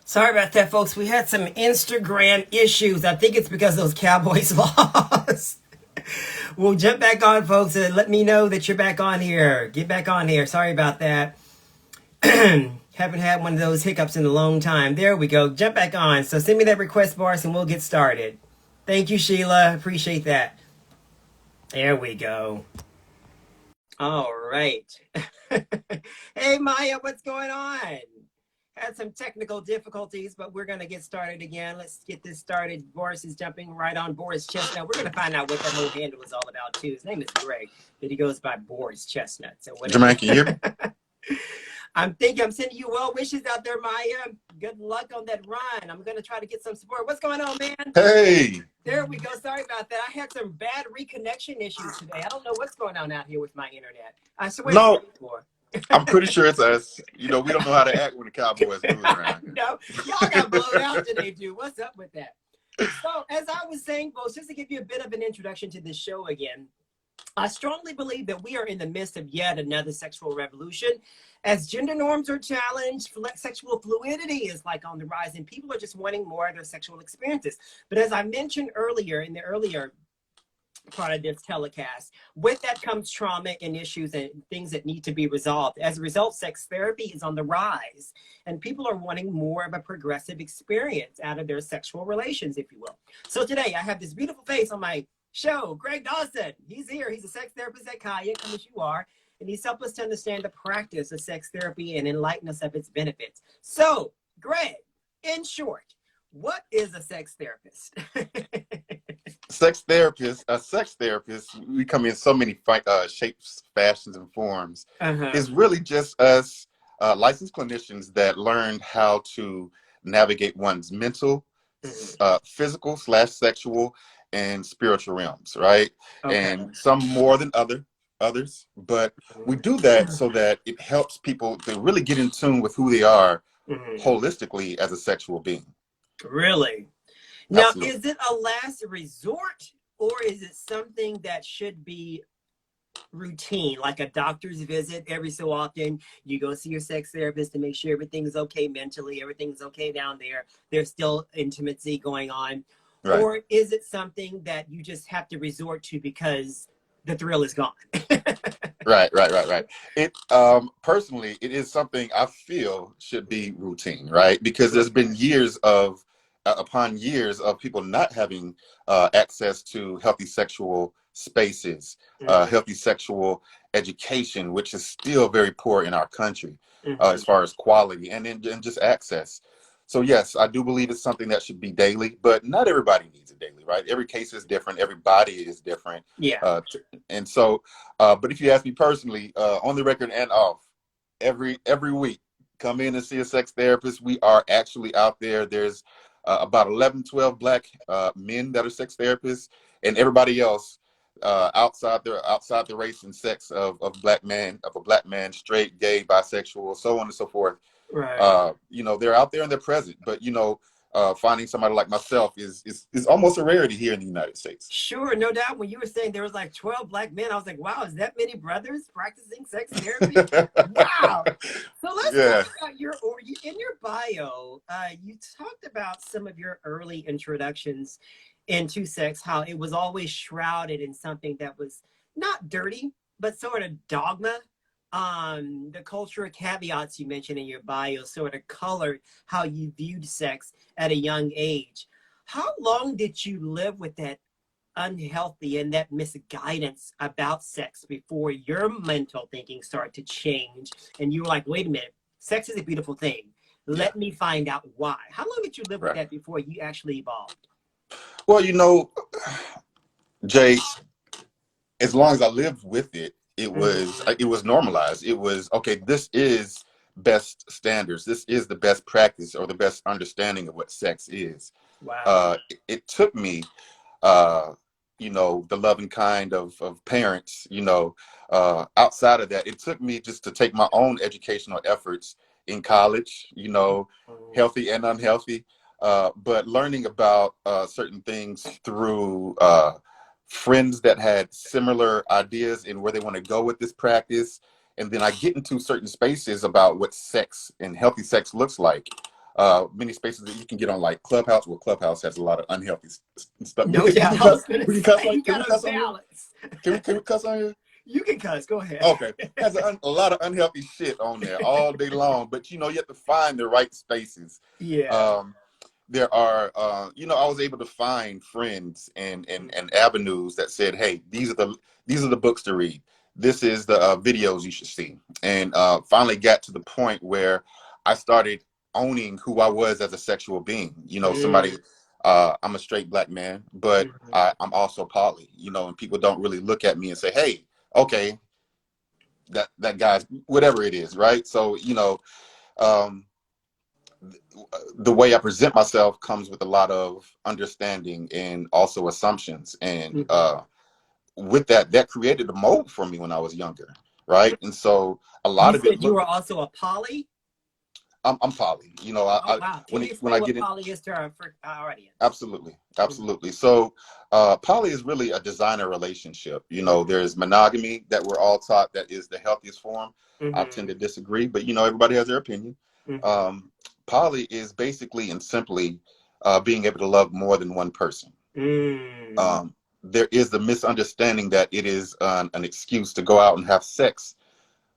Sorry about that, folks. We had some Instagram issues. I think it's because those Cowboys lost. We'll jump back on, folks, and let me know that you're back on here. Get back on here. Sorry about that. Haven't had one of those hiccups in a long time. There we go. Jump back on. So send me that request, Boris, and we'll get started. Thank you, Sheila. Appreciate that. There we go. All right. Hey, Maya, what's going on? Had some technical difficulties, but we're going to get started again. Let's get this started. Boris is jumping right on Boris Chestnut. We're going to find out what that whole handle is all about, too. His name is Greg, but he goes by Boris Chestnut. So Jermaine, can you hear me? I'm sending you well wishes out there, Maya. Good luck on that run. I'm going to try to get some support. What's going on, man? Hey. There we go. Sorry about that. I had some bad reconnection issues today. I don't know what's going on out here with my internet. I swear. No, I'm pretty sure it's us. You know, we don't know how to act when the Cowboys lose around. No, y'all got blown out today, dude. What's up with that? So, as I was saying, folks, just to give you a bit of an introduction to this show again, I strongly believe that we are in the midst of yet another sexual revolution. As gender norms are challenged, sexual fluidity is like on the rise, and people are just wanting more of their sexual experiences. But as I mentioned earlier, in the earlier part of this telecast, with that comes trauma and issues and things that need to be resolved. As a result, sex therapy is on the rise, and people are wanting more of a progressive experience out of their sexual relations, if you will. So today, I have this beautiful face on my show, Greg Dawson. He's here. He's a sex therapist at Kaya, come as you are, and he's helped us to understand the practice of sex therapy and enlighten us of its benefits. So, Greg, in short, what is a sex therapist? A sex therapist, we come in so many shapes, fashions, and forms. Is really just us licensed clinicians that learned how to navigate one's mental, physical / sexual, and spiritual realms, right? Okay. And some more than others, but we do that so that it helps people to really get in tune with who they are holistically as a sexual being. Really? Now, Absolutely. is it a last resort, or is it something that should be routine, like a doctor's visit every so often? You go see your sex therapist to make sure everything's okay mentally, everything's okay down there, there's still intimacy going on. Right. Or is it something that you just have to resort to because the thrill is gone? Right. It personally, it is something I feel should be routine, right? Because there's been years of upon years of people not having access to healthy sexual spaces, healthy sexual education, which is still very poor in our country as far as quality and just access. So yes, I do believe it's something that should be daily, but not everybody needs it daily, right? Every case is different. Every body is different. Yeah. And so, but if you ask me personally, on the record and off, every week, come in and see a sex therapist. We are actually out there. There's about 11, 12 Black men that are sex therapists, and everybody else outside the race and sex of a black man, straight, gay, bisexual, so on and so forth. Right. You know, they're out there and they're present, but you know, finding somebody like myself is almost a rarity here in the United States. Sure, no doubt. When you were saying there was like 12 Black men, I was like, wow, is that many brothers practicing sex therapy? Wow. So let's talk about in your bio, you talked about some of your early introductions into sex, how it was always shrouded in something that was not dirty, but sort of dogma. The cultural caveats you mentioned in your bio sort of colored how you viewed sex at a young age. How long did you live with that unhealthy and that misguidance about sex before your mental thinking started to change and you were like, wait a minute, sex is a beautiful thing. Let me find out why. How long did you live with that before you actually evolved? Well, you know, Jay, as long as I lived with it, it was normalized. It was, okay, this is best standards. This is the best practice or the best understanding of what sex is. Wow. It took me, you know, the loving kind of parents, you know, outside of that, it took me just to take my own educational efforts in college, you know, healthy and unhealthy, but learning about certain things through friends that had similar ideas and where they want to go with this practice. And then I get into certain spaces about what sex and healthy sex looks like. many spaces that you can get on, like Clubhouse. Well, Clubhouse has a lot of unhealthy stuff. No doubt. I was gonna say, you Can we gotta cuss on here? balance. Can we cuss on here? You can cuss. Go ahead. Okay. Has a lot of unhealthy shit on there all day long, but you have to find the right spaces. Yeah. There are, I was able to find friends and avenues that said, hey, these are the books to read. This is the videos you should see. And finally got to the point where I started owning who I was as a sexual being. I'm a straight black man, but I'm also poly, and people don't really look at me and say, hey, okay, that guy's whatever it is, right? So, um, the way I present myself comes with a lot of understanding and also assumptions. And with that created a mold for me when I was younger, right? And so a lot You of it said you looked. were also a poly? I'm poly. Oh, wow. Can you When explain I what get in. poly is to our audience? Absolutely. So poly is really a designer relationship. There's monogamy that we're all taught that is the healthiest form. I tend to disagree, but everybody has their opinion. Poly is basically and simply being able to love more than one person. There is the misunderstanding that it is an excuse to go out and have sex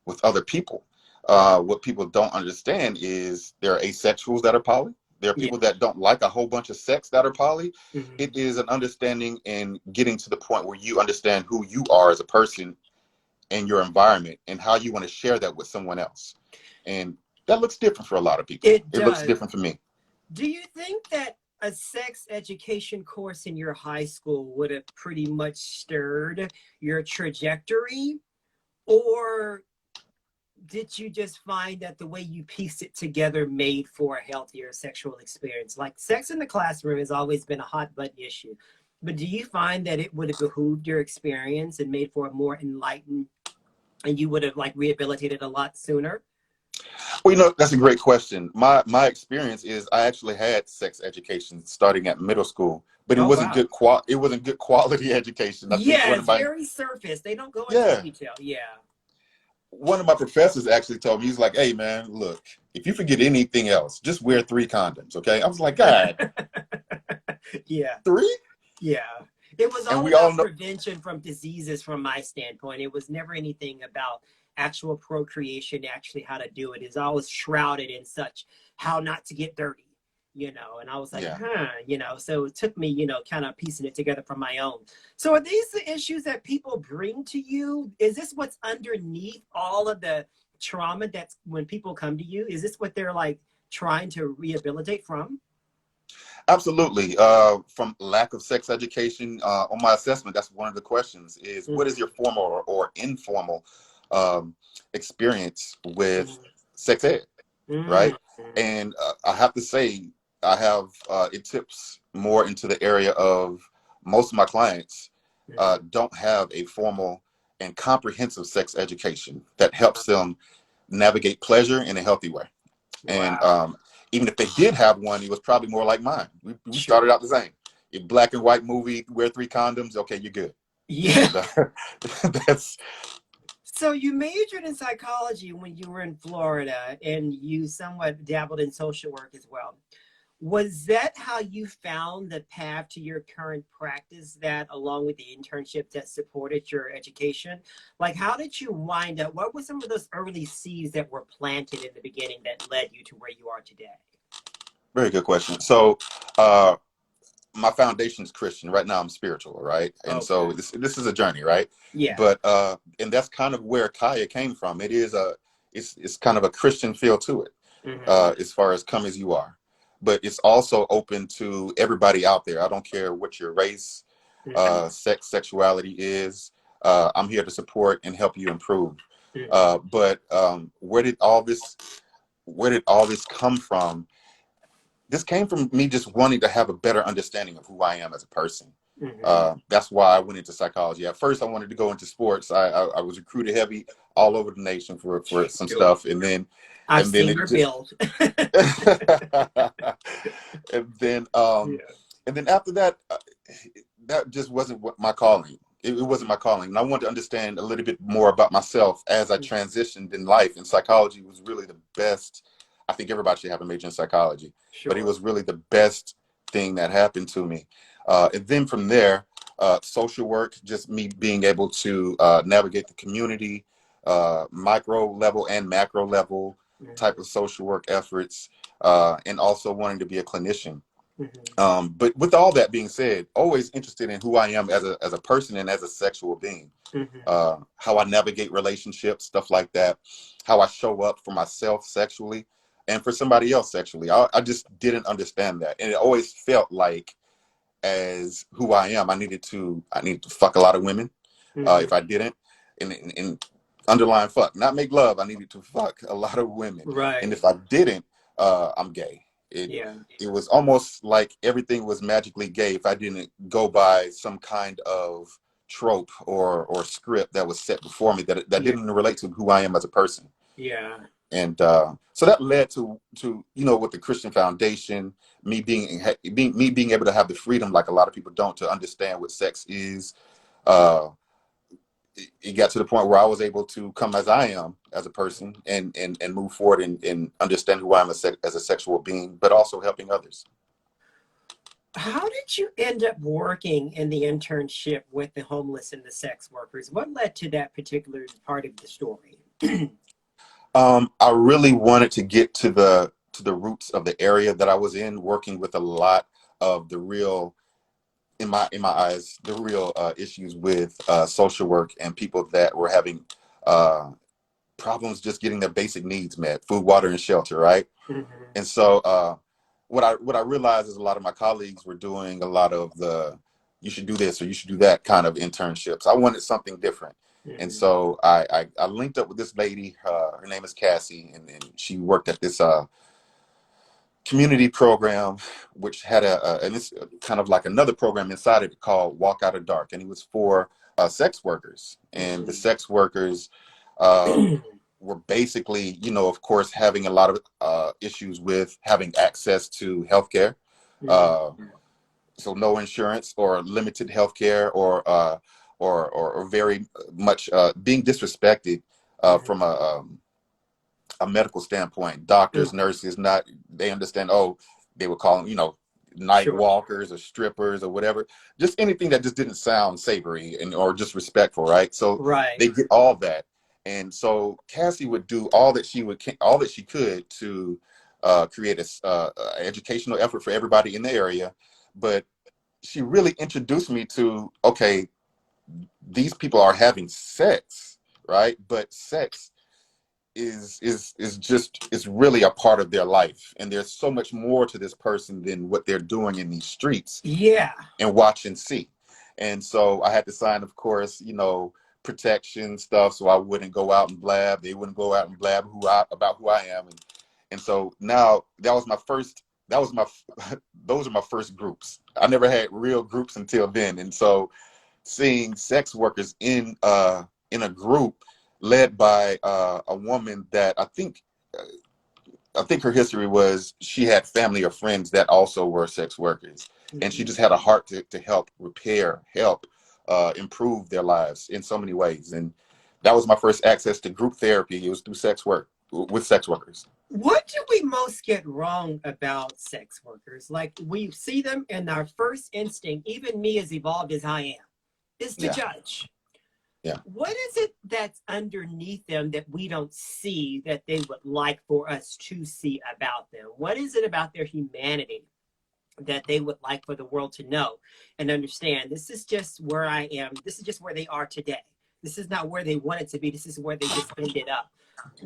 with other people. What people don't understand is there are asexuals that are poly. There are people that don't like a whole bunch of sex that are poly. It is an understanding and getting to the point where you understand who you are as a person and your environment and how you want to share that with someone else. And that looks different for a lot of people. It looks does. different for me. Do you think that a sex education course in your high school would have pretty much stirred your trajectory? Or did you just find that the way you pieced it together made for a healthier sexual experience? Like, sex in the classroom has always been a hot button issue, but do you find that it would have behooved your experience and made for a more enlightened, and you would have rehabilitated a lot sooner? Well, that's a great question. My experience is I actually had sex education starting at middle school, but it wasn't good quality education. I think it's very surface. They don't go into detail. Yeah. One of my professors actually told me, he's like, hey man, look, if you forget anything else, just wear 3 condoms, okay? I was like, God. Yeah. 3? Yeah. It was all about prevention from diseases from my standpoint. It was never anything about actual procreation, actually how to do it. It's always shrouded in such how not to get dirty, and I was like, so it took me, kind of piecing it together from my own. So are these the issues that people bring to you? Is this what's underneath all of the trauma that's when people come to you? Is this what they're trying to rehabilitate from? Absolutely. From lack of sex education, on my assessment, that's one of the questions is what is your formal or informal experience with sex ed, right? And I have to say, it tips more into the area of most of my clients don't have a formal and comprehensive sex education that helps them navigate pleasure in a healthy way. And even if they did have one, it was probably more like mine. We started out the same. A black and white movie, wear 3 condoms, okay, you're good. Yeah. And, that's. So you majored in psychology when you were in Florida, and you somewhat dabbled in social work as well. Was that how you found the path to your current practice, that along with the internship that supported your education? How did you wind up? What were some of those early seeds that were planted in the beginning that led you to where you are today? Very good question. So my foundation is Christian. Right now I'm spiritual, right? And so this is a journey, right? Yeah. But and that's kind of where Kaya came from. It is it's kind of a Christian feel to it, as far as come as you are. But it's also open to everybody out there. I don't care what your race, sexuality is. I'm here to support and help you improve. But where did all this come from? This came from me just wanting to have a better understanding of who I am as a person. That's why I went into psychology. At first, I wanted to go into sports. I was recruited heavy all over the nation for some stuff, and then I've seen your build. and then after that, that just wasn't my calling. It wasn't my calling, and I wanted to understand a little bit more about myself as I transitioned in life. And psychology was really the best I think everybody should have a major in psychology, but it Sure. was really the best thing that happened to me. And then from there, social work, just me being able to navigate the community, micro level and macro level type Mm-hmm. of social work efforts, and also wanting to be a clinician. Mm-hmm. But with all that being said, always interested in who I am as a person and as a sexual being, Mm-hmm. how I navigate relationships, stuff like that, how I show up for myself sexually and for somebody else sexually. I just didn't understand that, and it always felt like as who I am, I needed to fuck a lot of women. Mm-hmm. If I didn't, and underline fuck, not make love. I needed to fuck a lot of women, and Right. if I didn't, I'm gay. Yeah. It was almost like everything was magically gay if I didn't go by some kind of trope or script that was set before me that Yeah. didn't relate to who I am as a person. Yeah. And so that led to with the Christian Foundation, me being able to have the freedom like a lot of people don't to understand what sex is. Uh, it got to the point where I was able to come as I am as a person and move forward and understand who I am as a sexual being, but also helping others. How did you end up working in the internship with the homeless and the sex workers? What led to that particular part of the story? I really wanted to get to the roots of the area that I was in, working with a lot of the real, in my eyes, the real issues with social work and people that were having uh, problems just getting their basic needs met: food, water, and shelter. Right. Mm-hmm. And so what I realized is a lot of my colleagues were doing a lot of the "you should do this" or "you should do that" kind of internships. I wanted something different. And Mm-hmm. so I linked up with this lady. Her name is Cassie, and she worked at this community program, which had and it's kind of like another program inside of it called Walk Out of Dark, and it was for sex workers. And the sex workers uh, were basically, of course, having a lot of issues with having access to healthcare. Mm-hmm. Uh, so no insurance or limited healthcare or very much being disrespected from a medical standpoint. Doctors, Mm-hmm. nurses, not they understand. Oh, they would call them, night Sure. walkers or strippers or whatever. Just anything that just didn't sound savory and or just respectful, right? So Right. they get all that, and so Cassie would do all that she could to create a educational effort for everybody in the area, but she really introduced me to, okay, these people are having sex, right? But sex is really a part of their life, and there's so much more to this person than what they're doing in these streets Yeah. and watch and see. And so I had to sign, of course, protection stuff, so I wouldn't go out and blab. They wouldn't go out and blab about who I am. And so now that was my those are my first groups. I never had real groups until then. And so seeing sex workers in a group led by a woman that I think her history was she had family or friends that also were sex workers, and she Mm-hmm. just had a heart to help repair, help improve their lives in so many ways. And that was my first access to group therapy. It was through sex work with sex workers. What do we most get wrong about sex workers? Like, we see them and our first instinct, even me as evolved as I am, is to Yeah, judge. yeah. What is it that's underneath them that we don't see that they would like for us to see about them? What is it about their humanity that they would like for the world to know and understand? This is just where I am. This is just where they are today. This is not where they want it to be. This is where they just ended up.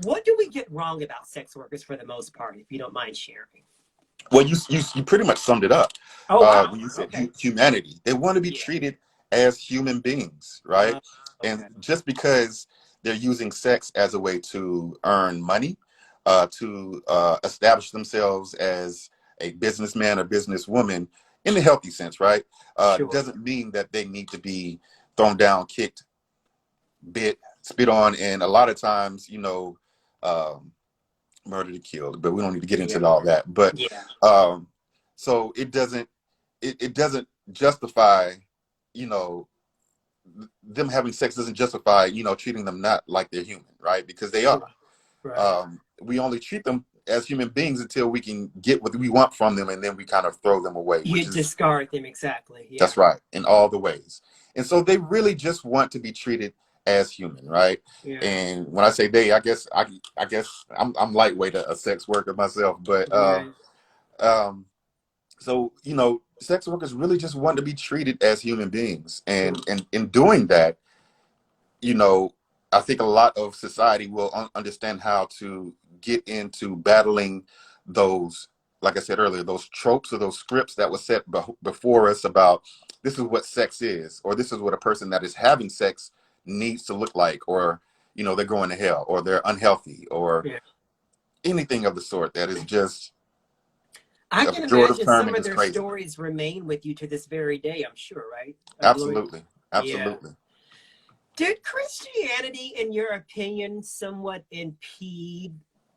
What do we get wrong about sex workers for the most part, if you don't mind sharing? Well, you pretty much summed it up Oh, wow. when you said Okay. humanity. They want to be Yeah. treated as human beings, right? And Okay. just because they're using sex as a way to earn money, to establish themselves as a businessman or businesswoman in the healthy sense, right? Sure. Doesn't mean that they need to be thrown down, kicked, bit, spit on, and a lot of times, um, murdered and killed. But we don't need to get Yeah. into all that. But Yeah. um, so it doesn't justify, you know, them having sex doesn't justify, treating them not like they're human, right? Because they are. Sure. Right. We only treat them as human beings until we can get what we want from them, and then we kind of throw them away, You which is discard them, exactly. Yeah. that's right, in all the ways. And so they really just want to be treated as human, right? Yeah. And when I say they, I guess I'm lightweight a sex worker myself, but Right. um, so sex workers really just want to be treated as human beings, and in doing that, you know, I think a lot of society will understand how to get into battling those, like I said earlier, those tropes or those scripts that were set before us about this is what sex is, or this is what a person that is having sex needs to look like, or, they're going to hell, or they're unhealthy, or Yeah. anything of the sort that is just I a can pejorative imagine term some and of just their crazy. stories remain with you to this very day, I'm sure, right? Absolutely. Yeah. Absolutely. Did Christianity, in your opinion, somewhat impede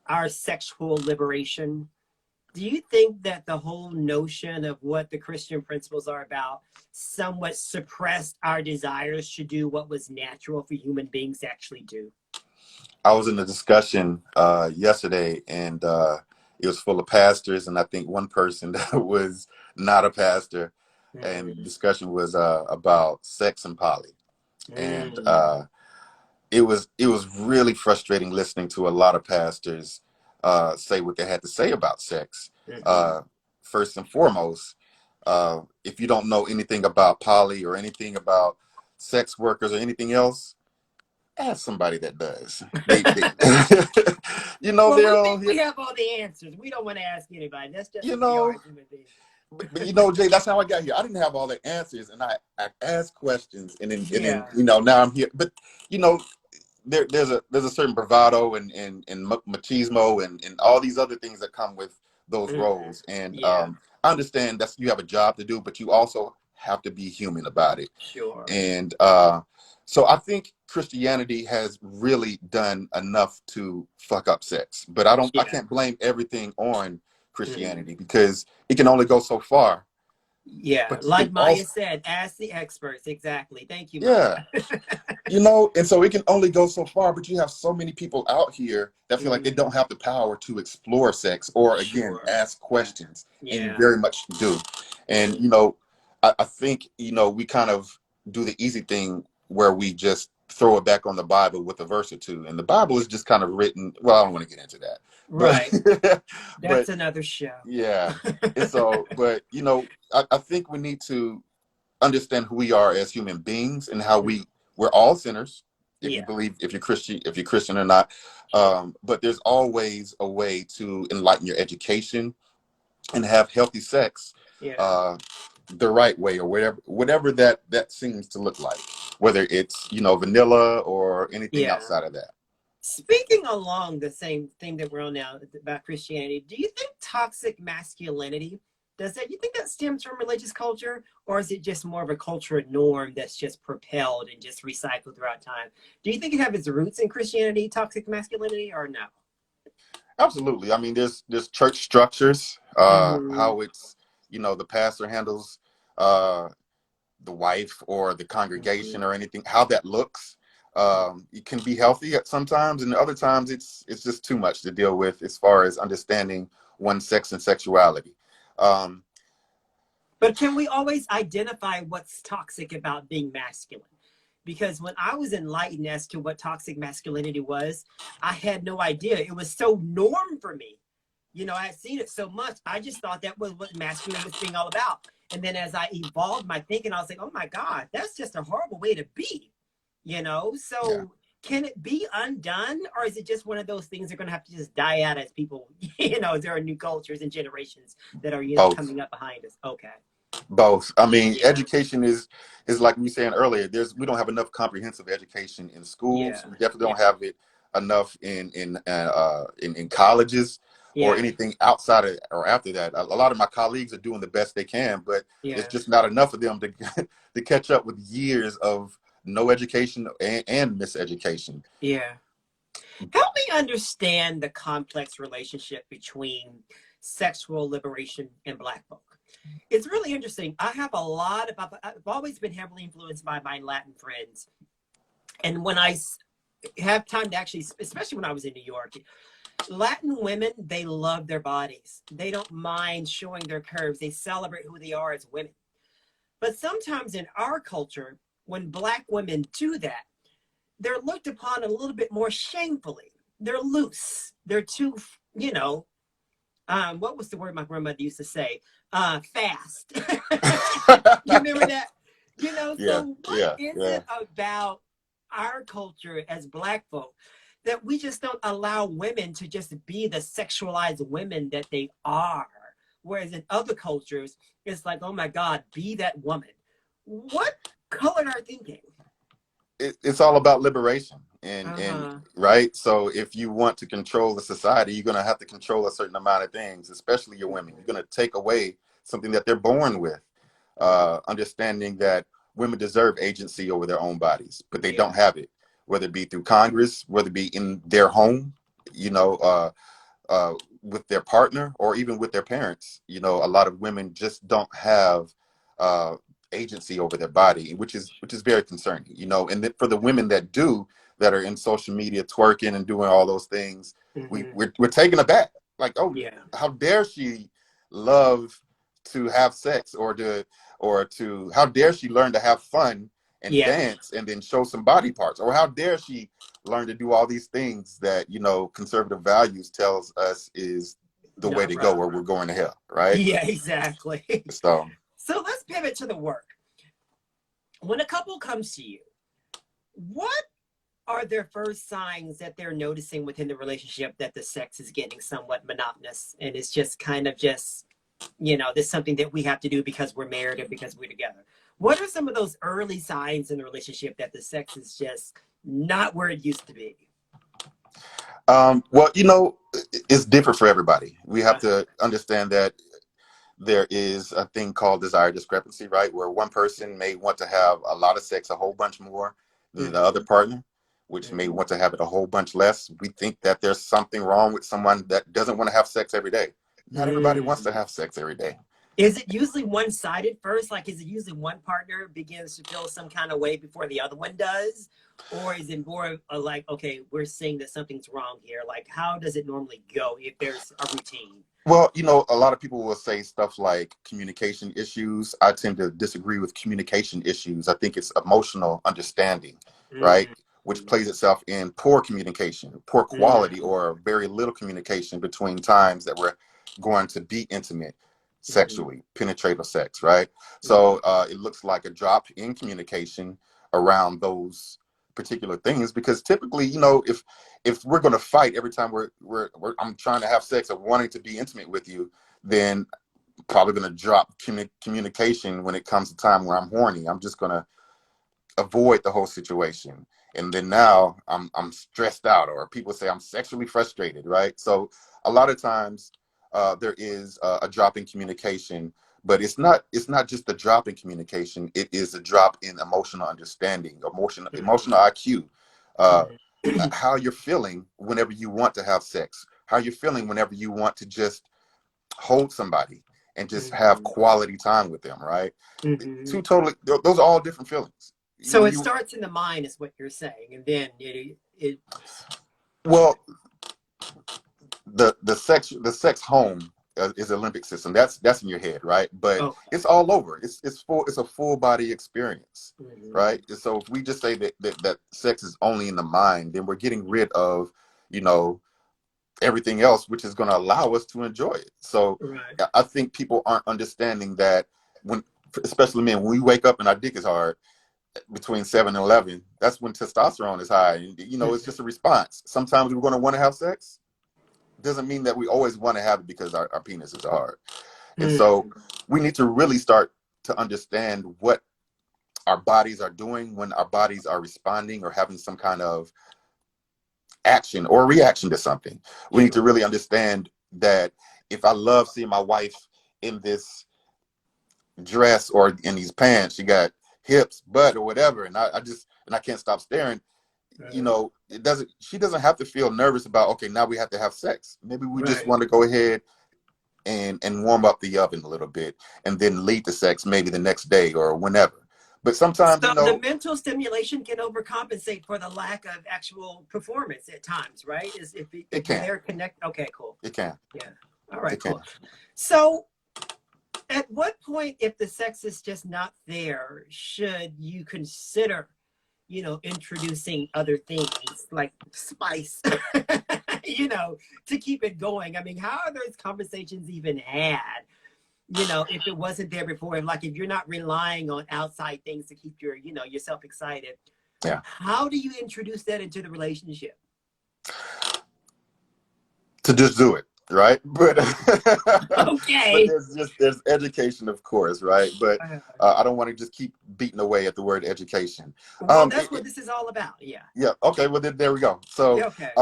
our sexual liberation? Do you think that the whole notion of what the Christian principles are about somewhat suppressed our desires to do what was natural for human beings to actually do? I was in a discussion yesterday, and it was full of pastors, and I think one person that was not a pastor, and the Mm, discussion was about sex and poly, and mm, it was really frustrating listening to a lot of pastors say what they had to say about sex. mhm. Uh, First and foremost, if you don't know anything about poly or anything about sex workers or anything else, ask somebody that does. Well, They're we on think here. we have all the answers. We don't want to ask anybody. That's just You who we are know, as human beings. but Jay, that's how I got here. I didn't have all the answers, and I asked questions, and then Yeah. now I'm here. But you know, there's a certain bravado and machismo and all these other things that come with those Mhm. roles. And Yeah, I understand that you have a job to do, but you also have to be human about it. sure. And so I think Christianity has really done enough to fuck up sex, but I Yeah. can't blame everything on Mhm. Christianity because it can only go so far. Yeah, But you like can Maya also, said, ask the experts. Exactly. Thank you, Maya. yeah, and so it can only go so far. But you have so many people out here that feel like they Mhm. don't have the power to explore sex or again Sure. ask questions, and you Yeah. very much do. And Mhm. I think we kind of do the easy thing where we just throw it back on the Bible with a verse or two, and the Bible is just kind of written. Well, I don't want to get into that, Right. but That's but another show. yeah. And so, but I think we need to understand who we are as human beings and how Mhm. we're all sinners. Yeah. If you're Christian or not, but there's always a way to enlighten your education and have healthy sex Yeah. uh, the right way, or whatever that seems to look like, whether it's vanilla or anything Yeah. outside of that. Speaking along the same thing that we're on now about Christianity, do you think toxic masculinity, you think that stems from religious culture, or is it just more of a cultural norm that's just propelled and just recycled throughout time? Do you think it has its roots in Christianity, toxic masculinity, or no? Absolutely. I mean, there's church structures, Mm-hmm. how it's the pastor handles uh, the wife or the Mm-hmm. congregation or anything, how that looks. It can be healthy at sometimes, and other times it's just too much to deal with as far as understanding one's sex and sexuality. Um, But can we always identify what's toxic about being masculine? Because when I was enlightened as to what toxic masculinity was, I had no idea. It was so norm for me. I had seen it so much. I just thought that was what masculine was being all about. And then as I evolved my thinking, I was like, oh my God, that's just a horrible way to be. yeah, So can it be undone? Or is it just one of those things that are going to have to just die out as people, there are new cultures and generations that are, both. coming up behind us? Okay. Both. I mean, Yeah. education is like we were saying earlier. We don't have enough comprehensive education in schools. Yeah. We definitely Yeah. don't have it enough in colleges or Yeah. anything outside of or after that. A lot of my colleagues are doing the best they can, but it's Yeah. just not enough of them to to catch up with years of no education and miseducation. Yeah. Help me understand the complex relationship between sexual liberation and Black folk. It's really interesting. I've always been heavily influenced by my Latin friends. And when I have time to actually, especially when I was in New York, Latin women, they love their bodies. They don't mind showing their curves. They celebrate who they are as women. But sometimes in our culture, when Black women do that, they're looked upon a little bit more shamefully. They're loose. They're too, you know, what was the word my grandmother used to say? Fast. You remember that? You know, Yeah, so what yeah, is yeah. it about our culture as Black folk that we just don't allow women to just be the sexualized women that they are? Whereas in other cultures, it's like, oh my God, be that woman. What colored our thinking? It's all about liberation, and Uh-huh. right. So if you want to control the society, you're going to have to control a certain amount of things, especially your women. You're going to take away something that they're born with, understanding that women deserve agency over their own bodies, but they Yeah. don't have it, whether it be through Congress, whether it be in their home, you know, with their partner, or even with their parents. You know, a lot of women just don't have uh, agency over their body, which is very concerning. You know, and for the women that do, that are in social media twerking and doing all those things, Mm-hmm. we're taken aback. Like, oh, Yeah. how dare she love to have sex, or to how dare she learn to have fun and Yeah. dance and then show some body parts, or how dare she learn to do all these things that, you know, conservative values tells us is the way Not to go, right. or we're going to hell, right? Yeah, exactly. So So let's pivot to the work. When a couple comes to you, what are their first signs that they're noticing within the relationship that the sex is getting somewhat monotonous and it's just kind of just, you know, this is something that we have to do because we're married and because we're together? What are some of those early signs in the relationship that the sex is just not where it used to be? well, you know, it's different for everybody. We have Uh, to understand that there is a thing called desire discrepancy, right? Where one person may want to have a lot of sex, a whole bunch more than the other mm-hmm, partner, which may mm-hmm, want to have it a whole bunch less. We think that there's something wrong with someone that doesn't want to have sex every day. Not everybody wants to mm. have sex every day. Is it usually one-sided first? Like, is it usually one partner begins to feel some kind of way before the other one does? Or is it more of like, okay, we're seeing that something's wrong here? Like, how does it normally go if there's a routine? Well, you know, a lot of people will say stuff like communication issues. I tend to disagree with communication issues. I think it's emotional understanding, right? Mm, Which plays itself in poor communication, poor quality, mm, or very little communication between times that we're going to be intimate mm, sexually, penetrative sex, right? mm, So it looks like a drop in communication around those particular things, because typically, you know, if we're going to fight every time I'm trying to have sex or wanting to be intimate with you, then probably going to drop communication when it comes to time where I'm horny. I'm just going to avoid the whole situation, and then now I'm stressed out, or people say I'm sexually frustrated, right? So a lot of times there is a drop in communication, but it's not just a drop in communication. It is a drop in emotional understanding, emotional IQ. uh, mm, how you're feeling whenever you want to have sex, how you're feeling whenever you want to just hold somebody and just have mm, quality time with them, right? mm. Two totally, those are all different feelings. So When it you, starts in the mind, is what you're saying, and then it well, the sex home is a limbic system. That's in your head, right? But okay. it's all over. It's a full body experience, Mm, right? And so if we just say that sex is only in the mind, then we're getting rid of, you know, everything else, which is going to allow us to enjoy it. So right. I think people aren't understanding that when, especially men, when we wake up and our dick is hard between 7 and 11, that's when testosterone is high. You know, it's Mm, just a response. Sometimes we're going to want to have sex. Doesn't mean that we always want to have it because our penises are hard. And so mm, we need to really start to understand what our bodies are doing when our bodies are responding or having some kind of action or reaction to something. We need to sure. really understand that if I love seeing my wife in this dress or in these pants, she got hips, butt, or whatever, and I can't stop staring, you Uh, know, she doesn't have to feel nervous about, okay, now we have to have sex. Maybe we just right. want to go ahead and warm up the oven a little bit and then lead the sex maybe the next day or whenever. But sometimes, So the mental stimulation can overcompensate for the lack of actual performance at times, right? Is it if can. they're connected. Okay, cool. It can. Yeah. All right, It can. cool. So at what point, if the sex is just not there, should you consider, introducing other things like spice, to keep it going? I mean, how are those conversations even had? If it wasn't there before, if you're not relying on outside things to keep yourself excited, Yeah. how do you introduce that into the relationship? To just do it, right? But but Okay. there's education, of course, right? But I don't want to just keep beating away at the word education. Well, that's what this is all about. Yeah. Yeah. Okay. Well, there we go. So, Yeah, okay.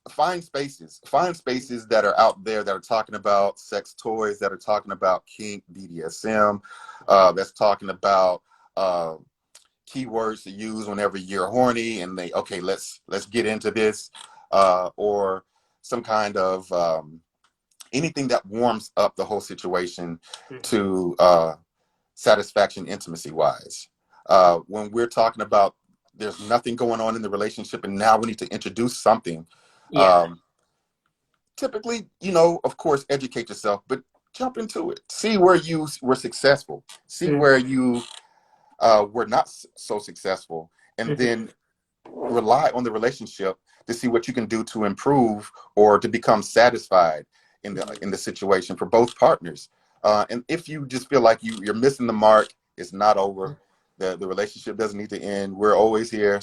Find spaces that are out there that are talking about sex toys, that are talking about kink, BDSM, that's talking about keywords to use whenever you're horny, and let's get into this, or some kind of anything that warms up the whole situation to satisfaction, intimacy wise. When we're talking about there's nothing going on in the relationship and now we need to introduce something, typically, of course, educate yourself, but jump into it. See where you were successful. See where you were not so successful, and then rely on the relationship to see what you can do to improve or to become satisfied in the situation for both partners. And if you just feel like you're missing the mark, it's not over. The relationship doesn't need to end. We're always here.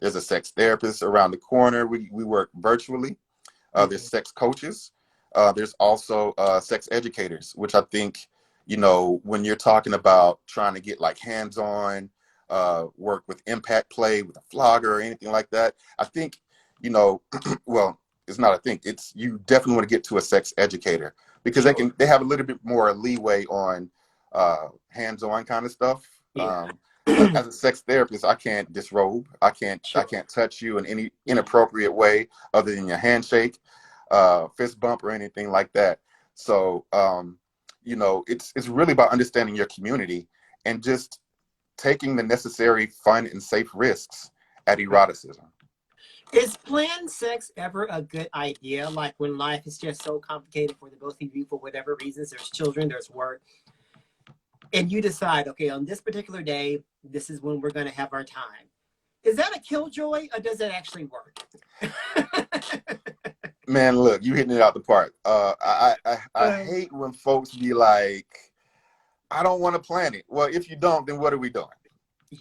There's a sex therapist around the corner. We work virtually. There's sex coaches. There's also sex educators, which I think, when you're talking about trying to get like hands-on work with impact play, with a flogger or anything like that, I think, well, it's not, I think it's, you definitely want to get to a sex educator because they have a little bit more leeway on hands-on kind of stuff. As a sex therapist, I can't disrobe. I can't touch you in any inappropriate way other than your handshake, fist bump, or anything like that. So, it's really about understanding your community and just taking the necessary fun and safe risks at eroticism. Is planned sex ever a good idea? Like when life is just so complicated for the both of you for whatever reasons, there's children, there's work, and you decide, okay, on this particular day, this is when we're going to have our time. Is that a killjoy or does it actually work? Man, look, you hitting it out the park. I hate when folks be like, I don't want to plan it. Well, if you don't, then what are we doing?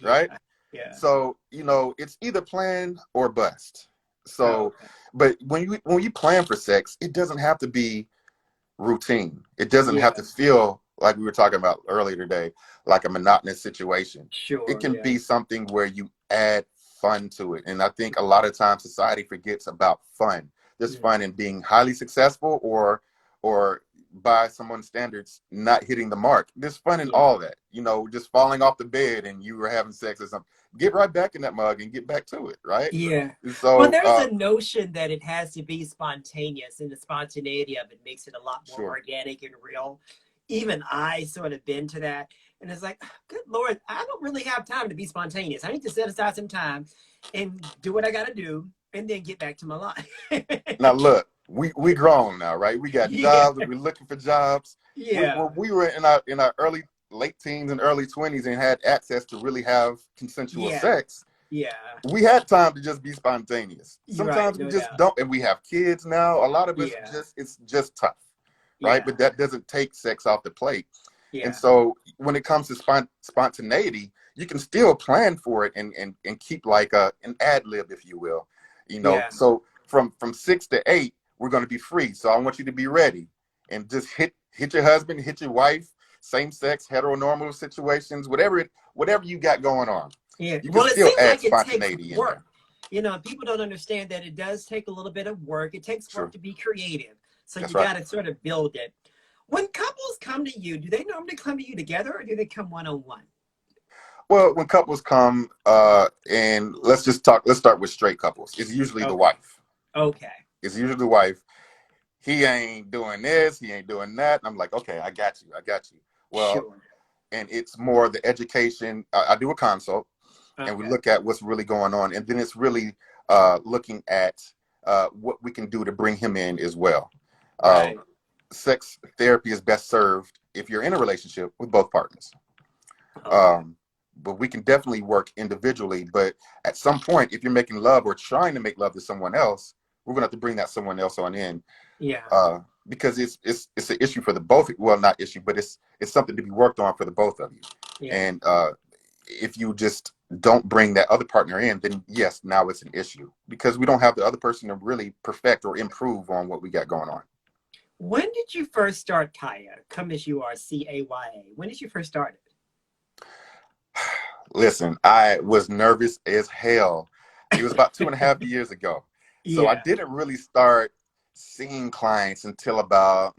Right? Yeah. So, it's either plan or bust. So, but when you plan for sex, it doesn't have to be routine. It doesn't have to feel like we were talking about earlier today, like a monotonous situation. It can be something where you add fun to it. And I think a lot of times society forgets about fun. There's fun in being highly successful or by someone's standards not hitting the mark. There's fun in all that. Just falling off the bed and you were having sex or something. Get right back in that mug and get back to it, right? Yeah. So, well, there's a notion that it has to be spontaneous, and the spontaneity of it makes it a lot more organic and real. Even I sort of been to that. And it's like, good Lord, I don't really have time to be spontaneous. I need to set aside some time and do what I got to do and then get back to my life. Now, look, we grown now, right? We got jobs. We're looking for jobs. When we were in our late teens and early 20s and had access to really have consensual sex, we had time to just be spontaneous. Sometimes we just don't, and we have kids now. A lot of us it's just tough, right? But that doesn't take sex off the plate. And so when it comes to spontaneity, you can still plan for it and keep like an ad lib, if you will. So from 6 to 8, we're going to be free. So I want you to be ready and just hit your husband, hit your wife, same sex, heteronormal situations, whatever you got going on. Yeah. You can still add spontaneity it takes work. People don't understand that it does take a little bit of work. It takes work to be creative. So you got to sort of build it. When couples come to you, do they normally come to you together or do they come one-on-one? Well, when couples come, and let's start with straight couples. It's usually the wife. Okay. It's usually the wife. He ain't doing this, he ain't doing that. And I'm like, okay, I got you. Well, and it's more the education. I do a consult, and we look at what's really going on, and then it's really looking at what we can do to bring him in as well. Right. Sex therapy is best served if you're in a relationship with both partners. Okay. But we can definitely work individually. But at some point, if you're making love or trying to make love to someone else, we're gonna have to bring that someone else on in. Yeah. Because it's an issue for the both. Well, not issue, but it's something to be worked on for the both of you. Yeah. And if you just don't bring that other partner in, then yes, now it's an issue because we don't have the other person to really perfect or improve on what we got going on. When did you first start Kaya? Come as you are, CAYA. When did you first start it? Listen, I was nervous as hell. It was about 2.5 years ago. So I Yeah. didn't really start seeing clients until about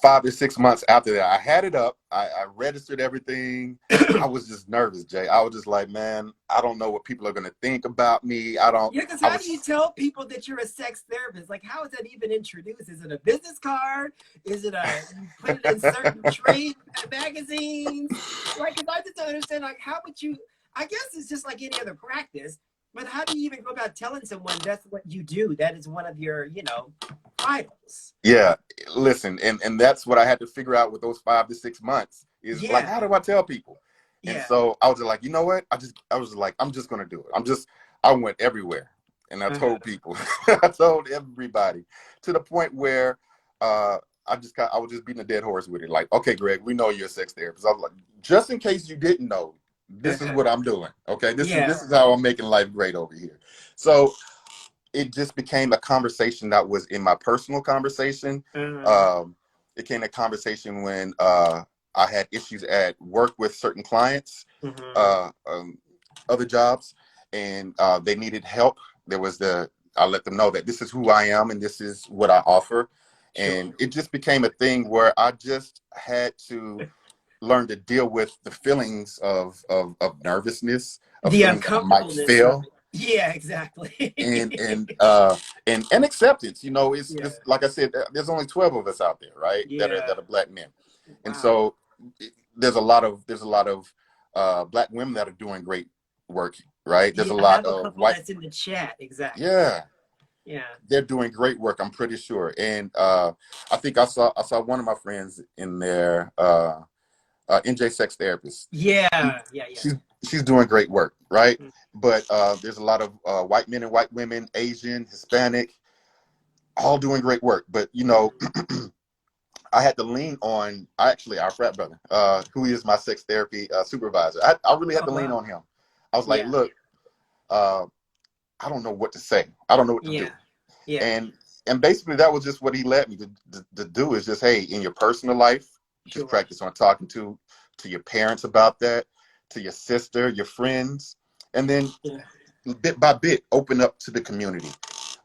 5 to 6 months after that. I had it up. I registered everything. I was just nervous, Jay. I was just like, man, I don't know what people are going to think about me. I don't. Yeah, because I how do was. you tell people that you're a sex therapist? Like, how is that even introduced? Is it a business card? Is it you put it in certain trade magazines? Like, because I just don't understand, like, how would you, I guess it's just like any other practice, but how do you even go about telling someone that's what you do? That is one of your, titles. Yeah, listen, and that's what I had to figure out with those 5 to 6 months is like, Yeah. how do I tell people? And Yeah. so I was just like, you know what? I was like, I'm just gonna do it. I went everywhere, and I told people, I told everybody, to the point where I was just beating a dead horse with it. Like, okay, Greg, we know you're a sex therapist. I was like, just in case you didn't know, this is what I'm doing. Okay, this is how I'm making life great over here. So it just became a conversation that was in my personal conversation. It became a conversation when I had issues at work with certain clients, other jobs, and they needed help. I let them know that this is who I am and this is what I offer. And it just became a thing where I just had to learn to deal with the feelings of nervousness, of The feeling that I might uncomfortableness of fail, it. Yeah, exactly. and acceptance. It's Yeah. like I said, there's only 12 of us out there, right? That Yeah. are black men, and Wow. so there's a lot of black women that are doing great work, right? There's Yeah, a I lot have a of couple white, that's in the chat. Exactly. yeah, Yeah. they're doing great work. I'm pretty sure, and I think I saw one of my friends in there, NJ Sex Therapist. Yeah. Yeah. Yeah. she's she's doing great work, right? Mm. But there's a lot of white men and white women, Asian, Hispanic, all doing great work. But I had to lean on actually our frat brother, who is my sex therapy supervisor. I really had Oh to lean wow. on him. I was like, Yeah. look, uh, I don't know what to say. I don't know what to do. Yeah. Yeah. And basically that was just what he led me to do is just, hey, in your personal life, just Sure. practice on talking to your parents about that, to your sister, your friends, and then Yeah. bit by bit open up to the community,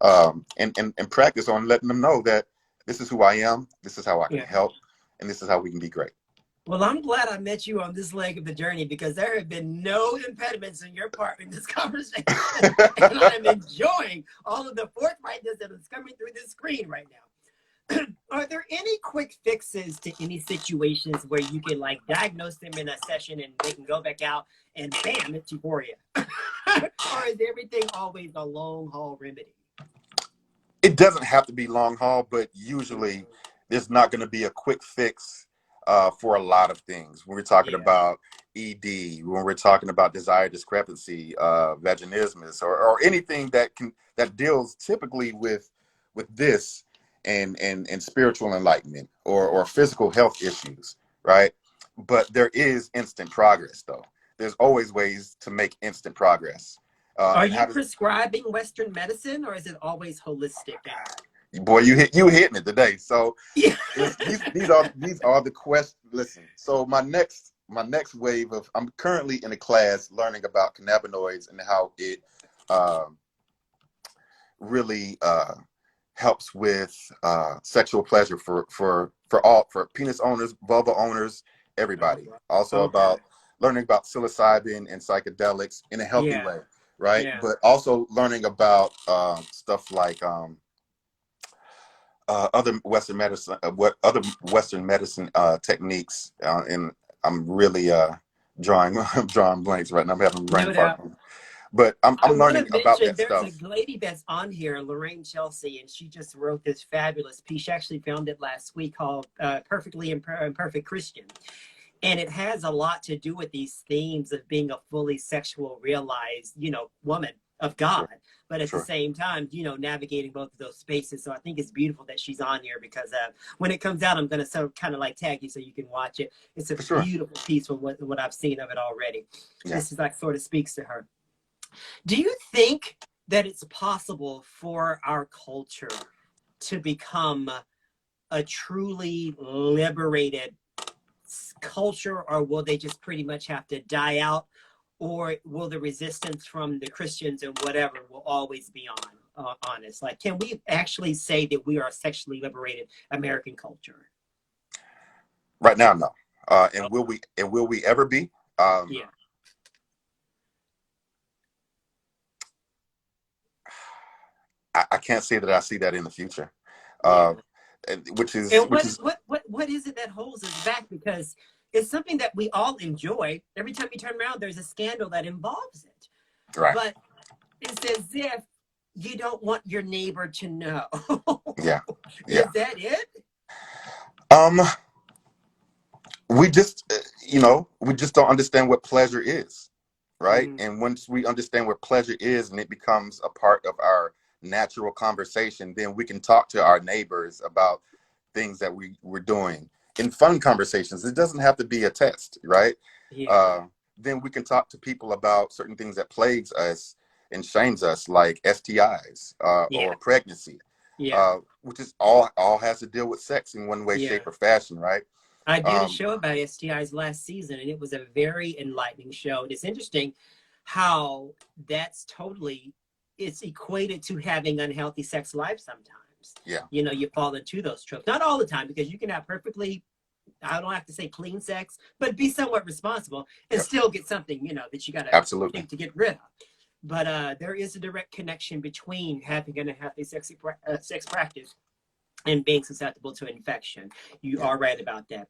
and practice on letting them know that this is who I am, this is how I can Yeah. help, and this is how we can be great. Well, I'm glad I met you on this leg of the journey because there have been no impediments on your part in this conversation. And I'm enjoying all of the forthrightness that is coming through this screen right now. Are there any quick fixes to any situations where you can like diagnose them in a session and they can go back out and bam, it's euphoria? Or is everything always a long haul remedy? It doesn't have to be long haul, but usually there's not going to be a quick fix for a lot of things. When we're talking Yeah. about ED, when we're talking about desire discrepancy, vaginismus, or anything that deals typically with this and spiritual enlightenment or physical health issues, right? But there is instant progress, though. There's always ways to make instant progress. Are And how you does prescribing Western medicine or is it always holistic? boy, you hitting it today. So Yeah. these are the questions. Listen, so my next wave of, I'm currently in a class learning about cannabinoids and how it really helps with sexual pleasure for penis owners, vulva owners, everybody. Also Okay. about learning about psilocybin and psychedelics in a healthy Yeah. way, right? Yeah. But also learning about stuff like other Western medicine, what other Western medicine techniques, and I'm really drawing I'm drawing blanks right now. I'm having brain No fart, doubt. but I I'm want learning to about mention that there's a stuff. lady that's on here, Lorraine Chelsea, and she just wrote this fabulous piece. She actually found it last week called Perfectly Imperfect Christian. And it has a lot to do with these themes of being a fully sexual, realized, woman of God. Sure, But at the sure, same time, navigating both of those spaces. So I think it's beautiful that she's on here because when it comes out, I'm going to kind of like tag you so you can watch it. It's a for sure. beautiful piece from what I've seen of it already. Yeah. This is like sort of speaks to her. Do you think that it's possible for our culture to become a truly liberated culture, or will they just pretty much have to die out, or will the resistance from the Christians and whatever will always be on us? Like, can we actually say that we are a sexually liberated American culture? Right now, no. Oh, And will we ever be? yeah, I can't say that I see that in the future. yeah. Uh, which is And which is what is it that holds us back? Because it's something that we all enjoy. Every time you turn around, there's a scandal that involves it. right. But it's as if you don't want your neighbor to know. Yeah, Is yeah. that it? Um, we just we just don't understand what pleasure is, right? Mm, And once we understand what pleasure is and it becomes a part of our natural conversation, then we can talk to our neighbors about things that we're doing in fun conversations. It doesn't have to be a test, right? yeah, uh, then we can talk to people about certain things that plagues us and shames us, like STIs, yeah, or pregnancy, yeah, which is all has to deal with sex in one way, yeah. shape, or fashion, right? I did a um, show about STIs last season, and it was a very enlightening show. And it's interesting how that's totally it's equated to having unhealthy sex life sometimes. yeah. You fall into those tropes. Not all the time, because you can have perfectly, I don't have to say clean sex, but be somewhat responsible and Yep. still get something, that you got to Absolutely. think to get rid of. But there is a direct connection between having an unhealthy sex practice and being susceptible to infection. You Yeah. are right about that.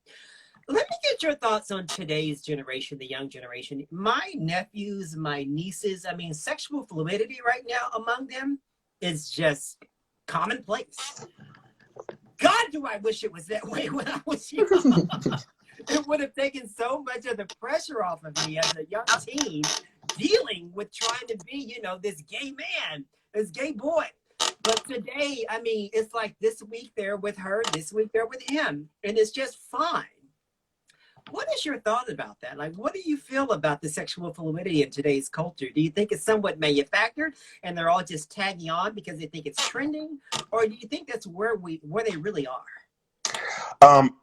Let me get your thoughts on today's generation, the young generation. My nephews, my nieces, I mean, sexual fluidity right now among them is just commonplace. God, do I wish it was that way when I was young. It would have taken so much of the pressure off of me as a young teen dealing with trying to be, this gay man, this gay boy. But today, I mean, it's like this week they're with her, this week they're with him, and it's just fine. What is your thought about that? Like, what do you feel about the sexual fluidity in today's culture? Do you think it's somewhat manufactured and they're all just tagging on because they think it's trending? Or do you think that's where they really are? um,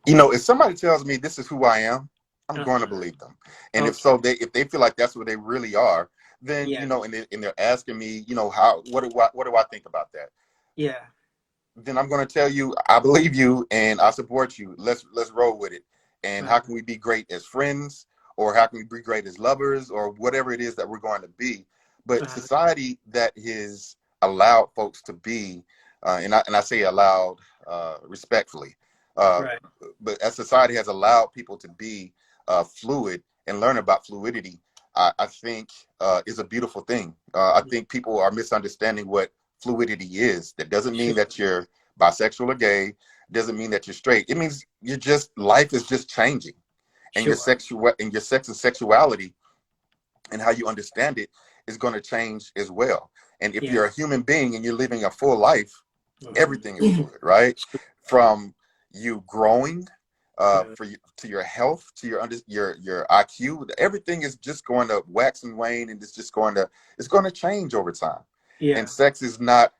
if somebody tells me this is who I am, I'm going to Uh-huh. believe them. And if Okay. so, if they feel like that's what they really are, then Yeah. and they're asking me, how what do I think about that? Yeah. Then I'm going to tell you, I believe you and I support you. Let's roll with it. And how can Uh-huh. we be great as friends, or how can we be great as lovers, or whatever it is that we're going to be? But Uh-huh. society that has allowed folks to be, and I say allowed respectfully, uh, Right. but as society has allowed people to be fluid and learn about fluidity, I think is a beautiful thing. I Yeah. think people are misunderstanding what fluidity is. That doesn't mean Sure. that you're bisexual or gay. Doesn't mean that you're straight. It means life is just changing, and Sure. your sex and sexuality and how you understand it is going to change as well. And if Yeah. you're a human being and you're living a full life, everything is Mhm. fluid, right? From you growing, Uh, to your health, to your IQ, everything is just going to wax and wane, and it's going to change over time. And yeah. sex is not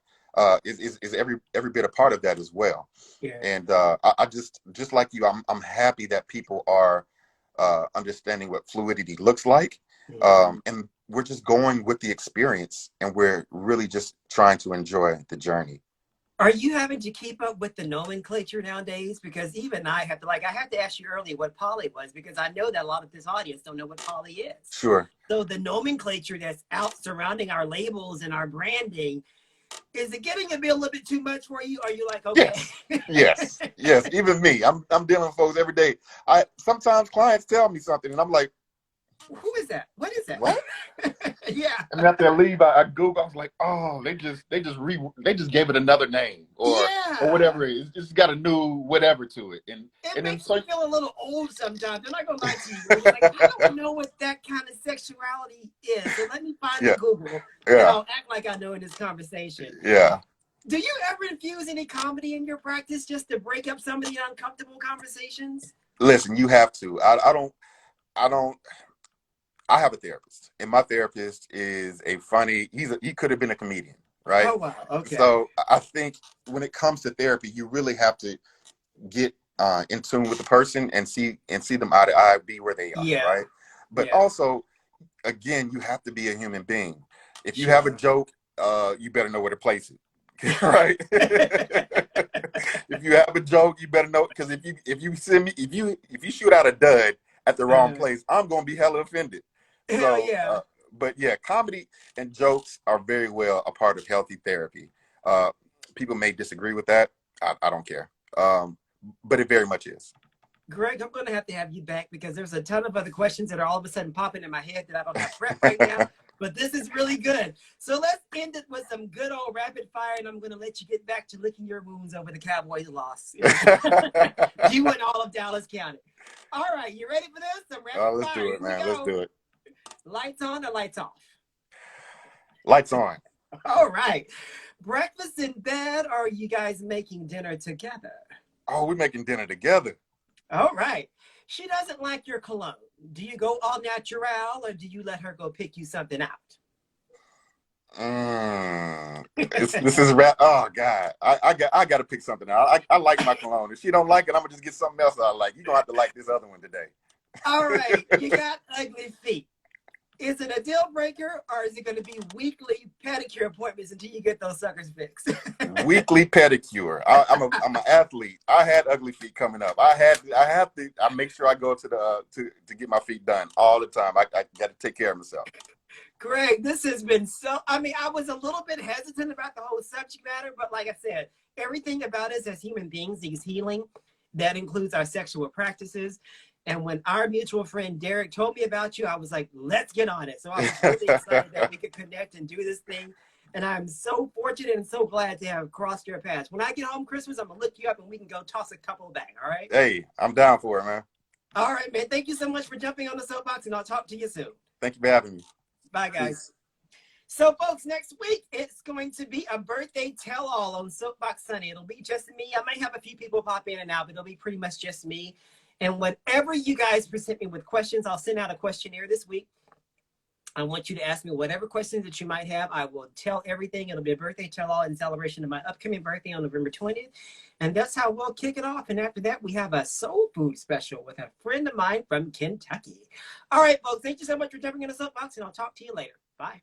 is every bit a part of that as well. Yeah. And I just like you, I'm happy that people are understanding what fluidity looks like, Mhm. and we're just going with the experience, and we're really just trying to enjoy the journey. Are you having to keep up with the nomenclature nowadays? Because even I have to, I had to ask you earlier what poly was, because I know that a lot of this audience don't know what poly is. Sure. So the nomenclature that's out surrounding our labels and our branding, Is it getting to be a little bit too much for you? Or are you like, okay? Yes. Even me, I'm dealing with folks every day. Sometimes clients tell me something, and I'm like, who is that? What is that? what? Yeah. And after I leave, I Google. I was like, oh, they just gave it another name or whatever it is. It's just got a new whatever to it, and It then makes me feel a little old sometimes. I'm not gonna lie to you. It's like, I don't know what that kind of sexuality is. So let me find the Google, and I'll act like I know in this conversation. Yeah. Do you ever infuse any comedy in your practice just to break up some of the uncomfortable conversations? Listen, you have to. I don't. I have a therapist, and my therapist is he could have been a comedian, right? Oh, wow. Okay. So I think when it comes to therapy, you really have to get in tune with the person and see them eye to eye, be where they are, right? But also, again, you have to be a human being. If you have a joke, you better know where to place it, right? If you have a joke, you better know, because if you shoot out a dud at the wrong place, I'm gonna be hella offended. Hell yeah. But yeah, comedy and jokes are very well a part of healthy therapy. People may disagree with that. I don't care. But it very much is. Greg, I'm going to have you back because there's a ton of other questions that are all of a sudden popping in my head that I don't have prep right now. But this is really good. So let's end it with some good old rapid fire, and I'm going to let you get back to licking your wounds over the Cowboys' loss. You and all of Dallas County. All right, you ready for this? Some rapid let's fire. do it, man. Let's do it. Lights on or lights off? Lights on. All right. Breakfast in bed, or are you guys making dinner together? Oh, we're making dinner together. All right. She doesn't like your cologne. Do you go all natural, or do you let her go pick you something out? This is rap. Oh God, I got to pick something out. I like my cologne. If she don't like it, I'm gonna just get something else I like. You gonna have to like this other one today. All right, you got ugly feet. Is it a deal breaker, or is it going to be weekly pedicure appointments until you get those suckers fixed? Weekly pedicure. I'm an athlete. I had ugly feet coming up. I make sure I go to get my feet done all the time. I got to take care of myself. Greg, this has been so, I was a little bit hesitant about the whole subject matter, but like I said, everything about us as human beings is healing. That includes our sexual practices. And when our mutual friend Derek told me about you, I was like, let's get on it. So I was really excited that we could connect and do this thing. And I'm so fortunate and so glad to have crossed your paths. When I get home Christmas, I'm going to look you up and we can go toss a couple back. All right? Hey, I'm down for it, man. All right, man. Thank you so much for jumping on the soapbox, and I'll talk to you soon. Thank you for having me. Bye, guys. Peace. So, folks, next week, it's going to be a birthday tell-all on Soapbox Sunday. It'll be just me. I might have a few people pop in and out, but it'll be pretty much just me. And whenever you guys present me with questions, I'll send out a questionnaire this week. I want you to ask me whatever questions that you might have. I will tell everything. It'll be a birthday tell-all in celebration of my upcoming birthday on November 20th. And that's how we'll kick it off. And after that, we have a soul food special with a friend of mine from Kentucky. All right, folks, thank you so much for jumping in the soapbox, and I'll talk to you later. Bye.